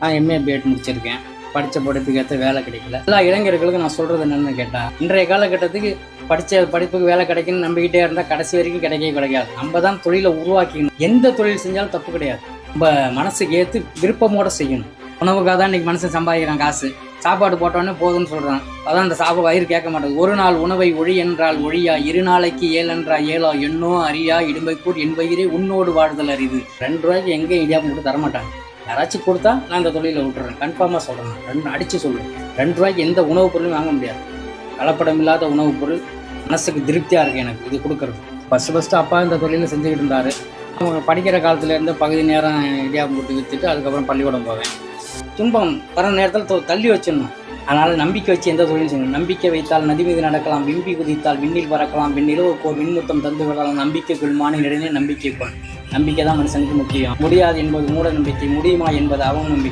நான் MA BEd முடிச்சிருக்கேன். படித்த படிப்புக்கு ஏற்ற வேலை கிடைக்கல. எல்லா இளைஞர்களுக்கும் நான் சொல்கிறது என்னென்னு கேட்டால், இன்றைய காலகட்டத்துக்கு படித்த படிப்புக்கு வேலை கிடைக்குன்னு நம்பிக்கிட்டே இருந்தால் கடைசி வரைக்கும் கிடைக்கவே கிடைக்காது. நம்ம தான் தொழிலை உருவாக்கிக்கணும். எந்த தொழில் செஞ்சாலும் தப்பு கிடையாது. நம்ம மனசுக்கு ஏற்று விருப்பமோடு செய்யணும். உணவுக்காக தான் இன்றைக்கி மனுஷன் சம்பாதிக்கிறான் காசு. சாப்பாடு போட்டோன்னே போதுன்னு சொல்கிறான். அதான் அந்த சாப்பாடு வயிறு கேட்க மாட்டேங்குது. ஒரு நாள் உணவை ஒழி என்றால் ஒழியா, 2 நாளைக்கு 7 என்றால் 7 எண்ணோ அறியா இடும்பைக்கூர் என் வயிறே உன்னோடு வாழ்தல் அறிது. 2 ரூபாய்க்கு எங்கே இடியாப்பம் போட்டு தரமாட்டாங்க. யாராச்சும் கொடுத்தா நான் இந்த தொழிலை விட்டுறேன். கன்ஃபார்மாக சொல்கிறேன். 2 அடித்து சொல்லுவேன். 2 ரூபாய்க்கு எந்த உணவுப் பொருளும் வாங்க முடியாது. கலப்படம் இல்லாத உணவுப் பொருள் மனசுக்கு திருப்தியாக இருக்குது எனக்கு இது கொடுக்குறது. ஃபஸ்ட்டு அப்பா இந்த தொழிலை செஞ்சுக்கிட்டு இருந்தார். அவங்க படிக்கிற காலத்துலேருந்து பகுதி நேரம் இடியாப்பம் போட்டு விற்றுட்டு அதுக்கப்புறம் பள்ளிக்கூடம் போவேன். துன்பம் வர நேரத்தில் தள்ளி வச்சிடணும். அதனால் நம்பிக்கை வச்சு எந்த தொழிலும் செய்யணும். நம்பிக்கை வைத்தால் நதி மீது நடக்கலாம், விம்பி குதித்தால் விண்ணில் பறக்கலாம், விண்ணிலவுக்கு ஒரு மின்முத்தம் தந்து விடலாம். நம்பிக்கைக்குள் மாநில நம்பிக்கை கொள். நம்பிக்கை தான் மனுஷனுக்கு முக்கியம். முடியாது என்பது மூட நம்பிக்கை, முடியுமா என்பது அவநம்பிக்கை.